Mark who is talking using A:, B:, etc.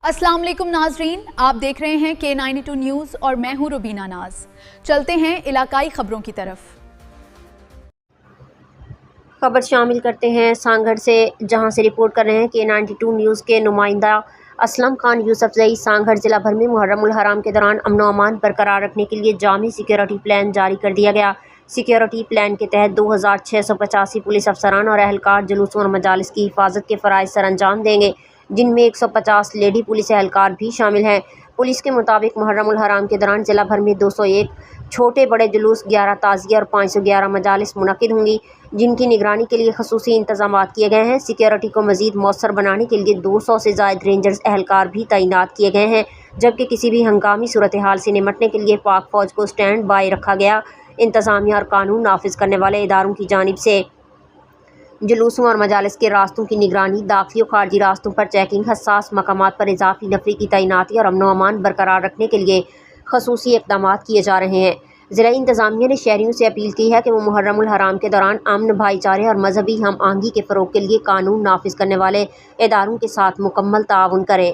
A: अस्सलाम वालेकुम नाजरीन, आप देख रहे हैं K92 न्यूज़ और मैं हूं रुबीना नाज। चलते हैं इलाकाई खबरों की तरफ।
B: खबर शामिल करते हैं सांगढ़ से, जहां से रिपोर्ट कर रहे हैं K92 न्यूज़ के नुमाइंदा असलम खान यूसुफजई। सांगढ़ जिला भर में मुहर्रमुल हराम के दौरान अमन व अमान बरकरार रखने के लिए जामी सिक्योरिटी प्लान जारी कर दिया गया। सिक्योरिटी प्लान के तहत 2685 पुलिस अफसरान और अहलकार जुलूसों और मजालिस की हिफाजत के फ़राइज़ सर अंजाम देंगे, जिनमें 150 लेडी पुलिस एहलकार भी शामिल हैं। पुलिस के मुताबिक मुहर्रमुल हराम के दौरान जिला भर में 201 छोटे बड़े जुलूस, 11 ताज़िया और 511 मजालिस मुनक़िद होंगी, जिनकी निगरानी के लिए खसूसी इंतजाम किए गए हैं। सिक्योरिटी को मज़ीद मौसर बनाने के लिए 200 से ज़ायद रेंजर्स एहलकार भी तैनात किए गए हैं, जबकि किसी भी हंगामी सूरत हाल से निमटने के लिए पाक फ़ौज को स्टैंड बाई रखा गया। इंतज़ामिया और कानून नाफिज करने वाले इदारों की जानिब से जुलूसों और मजालिस के रास्तों की निगरानी, दाखिली और खारजी रास्तों पर चेकिंग, हसास मकामात पर इजाफी नफरी की तैनाती और अमन व अमान बरकरार रखने के लिए खसूसी इक़दाम किए जा रहे हैं। ज़िला इंतज़ामिया ने शहरियों से अपील की है कि वो मुहर्रमुल हराम के दौरान अमन, भाईचारे और मजहबी हम आहंगी के फ़रोग़ के लिए कानून नाफिज करने वाले इदारों के साथ मुकम्मल ताउन करें।